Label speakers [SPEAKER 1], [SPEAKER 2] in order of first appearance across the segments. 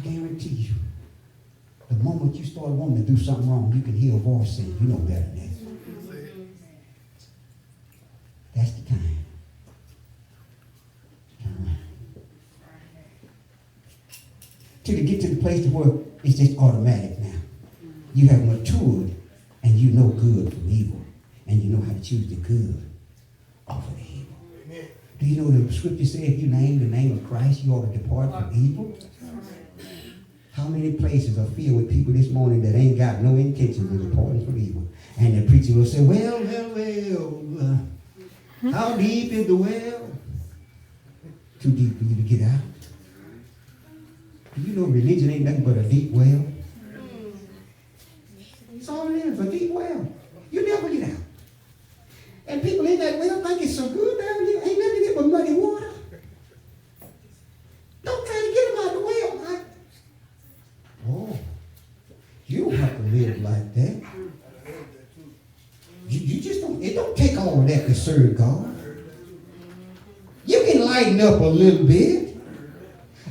[SPEAKER 1] guarantee you, the moment you start wanting to do something wrong, you can hear a voice saying, you know better than that. That's the time. Turn around. Till you get to the place to where it's just automatic now. You have matured and you know good from evil. And you know how to choose the good over the evil. Amen. Do you know the scripture says if you name the name of Christ, you ought to depart from evil? How many places are filled with people this morning that ain't got no intention of departing from evil? And the preacher will say, well, how deep is the well? Too deep for you to get out. Do you know religion ain't nothing but a deep well? That's all it is, a deep well. You never get out. And people in that well think it's so good down here. Ain't nothing but muddy water. Don't try to get them out of the well. Oh, you don't have to live like that. You just don't, it don't take all of that to serve God. You can lighten up a little bit.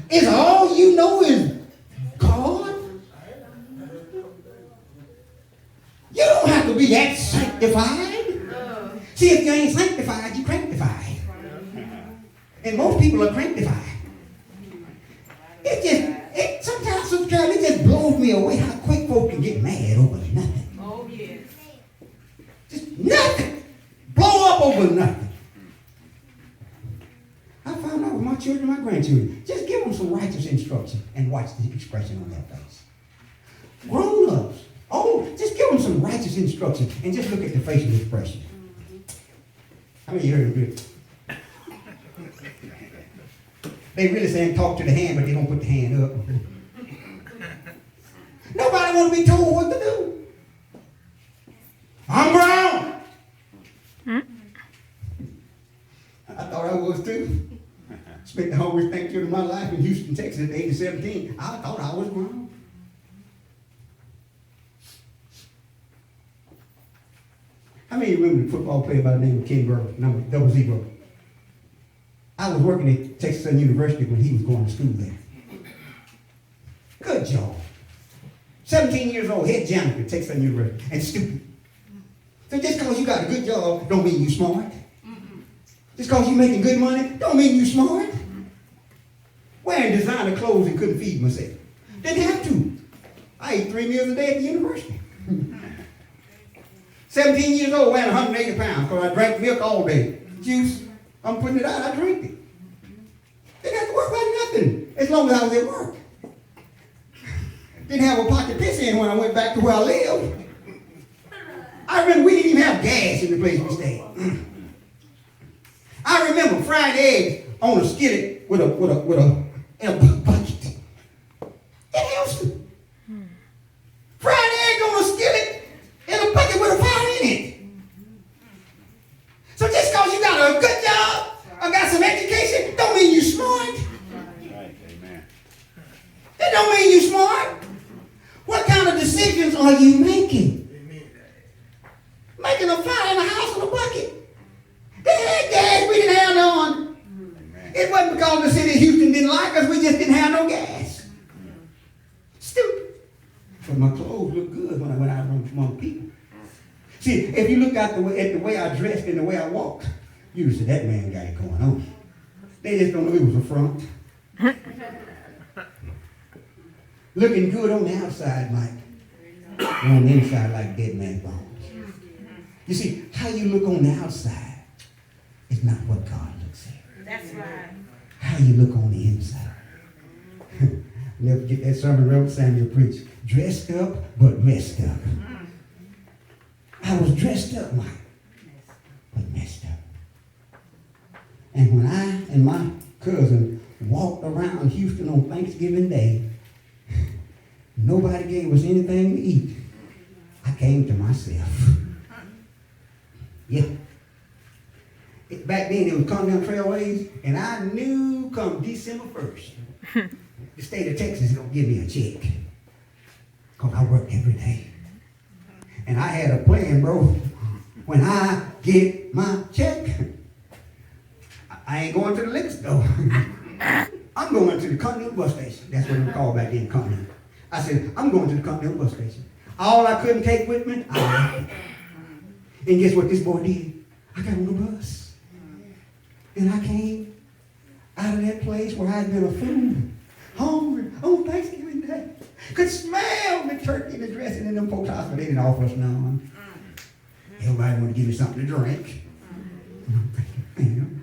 [SPEAKER 1] It's all you know is God. You don't have to be that sanctified. See, if you ain't sanctified, you cranktified. And most people are cranktified. Sometimes it just blows me away how quick folk can get mad over nothing.
[SPEAKER 2] Oh, yes.
[SPEAKER 1] Just nothing. Blow up over nothing. I found out with my children, my grandchildren, just give them some righteous instruction and watch the expression on their face. Grown-ups, just give them some righteous instruction and just look at the facial expression. How many of you heard it? They really saying talk to the hand, but they don't put the hand up. Nobody want to be told what to do. I'm grown. I thought I was too. Spent the whole Thanksgiving of my life in Houston, Texas at the age of 17. I thought I was grown. How many of you remember the football player by the name of Ken Burrows, number 00? I was working at Texas Southern University when he was going to school there. Good job. 17 years old, head janitor at Texas Southern University, and stupid. So just because you got a good job don't mean you smart. Just because you making good money don't mean you smart. Wearing designer clothes and couldn't feed myself. Didn't have to. I ate 3 meals a day at the university. 17 years old, weighing 180 pounds because I drank milk all day. Juice, I'm putting it out, I drink it. Didn't have to work about nothing as long as I was at work. Didn't have a pocket piss in when I went back to where I lived. I remember we didn't even have gas in the place we stayed. I remember fried eggs on a skillet with a bucket. It helps you. Fried eggs on a skillet in a bucket with a fire in it. So just because you got a good job or got some education, don't mean you smart.
[SPEAKER 3] Right, amen.
[SPEAKER 1] That don't mean you smart. What kind of decisions are you making? Making a fire in a house with a bucket. They had gas, we didn't have none. It wasn't because the city of Houston didn't like us, we just didn't have no gas. Stupid. But my clothes looked good when I went out among people. See, if you look at the way I dressed and the way I walked, you would say, that man got it going on. They just don't know it was a front. Looking good on the outside, Mike. But on the inside, like dead man bones. You see, how you look on the outside is not what God looks at.
[SPEAKER 2] That's right.
[SPEAKER 1] How you look on the inside. Never forget that sermon Reverend Samuel preached. Dressed up, but messed up. I was dressed up, Mike, but messed up. And when I and my cousin walked around Houston on Thanksgiving Day, nobody gave us anything to eat. I came to myself. Yeah. Back then, it was Continental Trailways, and I knew come December 1st, the state of Texas is going to give me a check. Because I worked every day. And I had a plan, bro. When I get my check, I ain't going to the liquor store. I'm going to the Continental bus station. That's what it was called back then, Continental. I said, I'm going to the Continental bus station. All I couldn't take with me, I left it. And guess what this boy did? I got on the bus. And I came out of that place where I'd been a fool, hungry, on Thanksgiving Day. Could smell the turkey and the dressing in them folks' house, but they didn't offer us none. Everybody wanted to give me something to drink. And I'm thinking, man.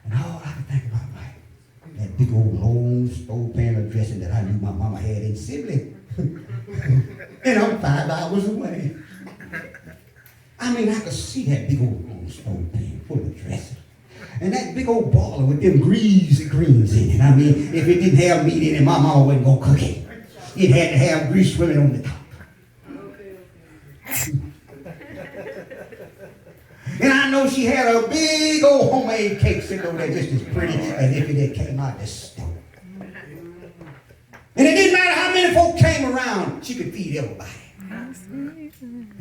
[SPEAKER 1] And all I could think about, like, that big old long stove pan of dressing that I knew my mama had in Sibley. And I'm 5 hours away. I mean, I could see that big old long stove pan full of dressing. And that big old baller with them greasy greens in it. I mean, if it didn't have meat in it, my mama wasn't going to cook it. It had to have grease swimming on the top. And I know she had a big old homemade cake sitting over there just as pretty as if it had came out the stove. And it didn't matter how many folk came around, she could feed everybody.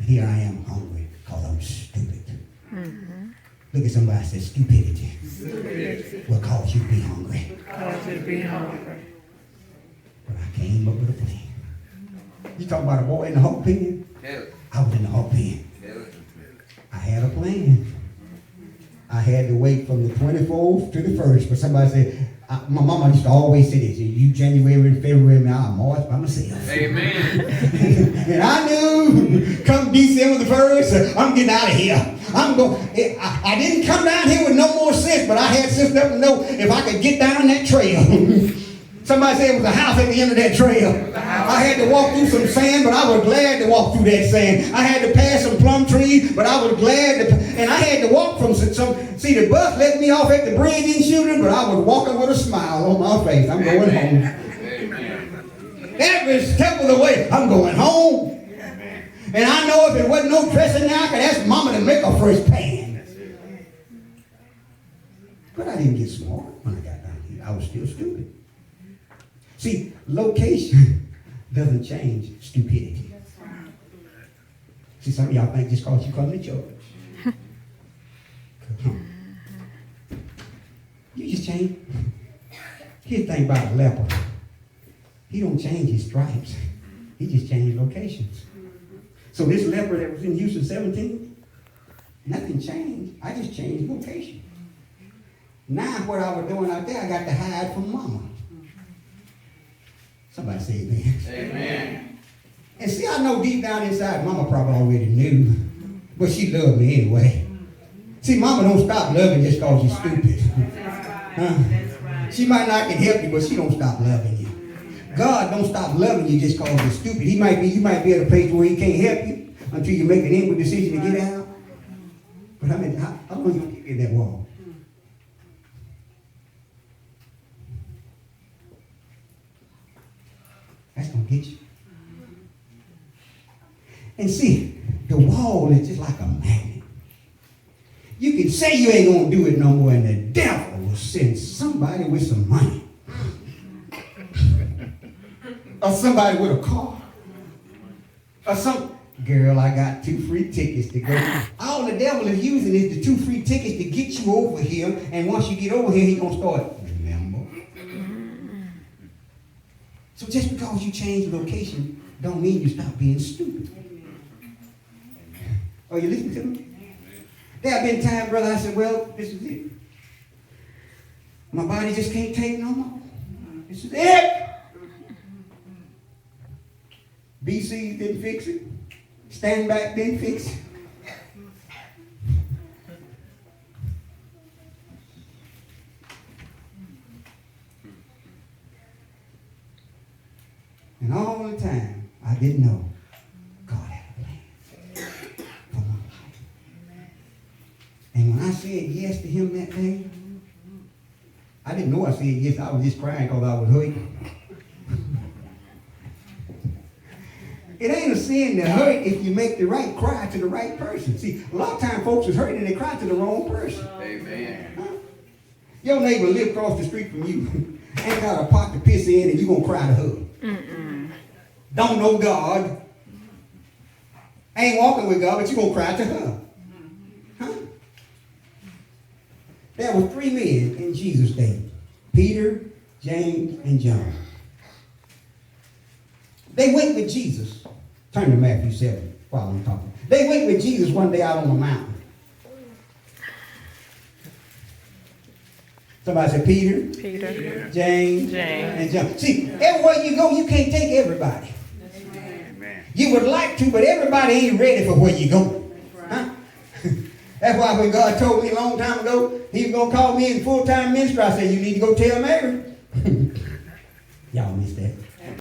[SPEAKER 1] Here I am hungry because I'm stupid. Look at somebody and say, stupidity will cause you to be hungry. But I came up with a plan. You talking about a boy in the hog pen? I was in the hog pen. I had a plan. I had to wait from the 24th to the 1st. But somebody said, my mama used to always say this, you January and February, now I'm always by myself.
[SPEAKER 3] Amen.
[SPEAKER 1] And I knew, come December the 1st, I'm getting out of here. I didn't come down here with no more sense, but I had sense enough to know if I could get down that trail. Somebody said it was a house at the end of that trail. I had to walk through some sand, but I was glad to walk through that sand. I had to pass some plum trees, but I was glad to, and I had to walk from some, see the bus let me off at the bridge in Shooting, but I was walking with a smile on my face. I'm going home. Every step of the way, I'm going home. And I know if it wasn't no dressing now, I could ask Mama to make a fresh pan. But I didn't get smart when I got down here. I was still stupid. See, location doesn't change stupidity. See, some of y'all think just because you come to church, you just change. Here's the thing about a leper. He don't change his stripes. He just changed locations. So this leper that was in Houston 17, nothing changed. I just changed location. Now what I was doing out there, I got to hide from Mama. Somebody say amen.
[SPEAKER 3] Amen.
[SPEAKER 1] And see, I know deep down inside, Mama probably already knew, but she loved me anyway. See, Mama don't stop loving just because you're stupid. She might not can help you, but she don't stop loving you. God don't stop loving you just because you're stupid. You might be at a place where he can't help you until you make an inward decision to get out. But I mean, how long you keep in that wall? That's going to get you. And see, the wall is just like a magnet. You can say you ain't going to do it no more, and the devil will send somebody with some money. Or somebody with a car. Or some girl, I got 2 free tickets to go. All the devil is using is the 2 free tickets to get you over here. And once you get over here, he's going to start, remember? So just because you change location don't mean you stop being stupid. Are you listening to me? There have been times, brother, I said, well, this is it. My body just can't take no more. This is it. BC didn't fix it. Stand back didn't fix it. And all the time, I didn't know God had a plan for my life. And when I said yes to him that day, I didn't know I said yes. I was just crying because I was hurt. It ain't a sin to hurt if you make the right cry to the right person. See, a lot of times folks is hurting and they cry to the wrong person.
[SPEAKER 3] Amen.
[SPEAKER 1] Huh? Your neighbor live across the street from you, ain't got a pot to piss in, and you gonna cry to her. Don't know God, ain't walking with God, but you gonna cry to her. Huh? There were 3 men in Jesus' day. Peter, James, and John. They went with Jesus. Turn to Matthew 7 while I'm talking. They went with Jesus one day out on the mountain. Somebody said Peter, James, and John. See, everywhere you go, you can't take everybody.
[SPEAKER 3] Amen.
[SPEAKER 1] You would like to, but everybody ain't ready for where you're going. Huh? That's why when God told me a long time ago, he was going to call me in full-time ministry, I said, you need to go tell Mary. Y'all missed that.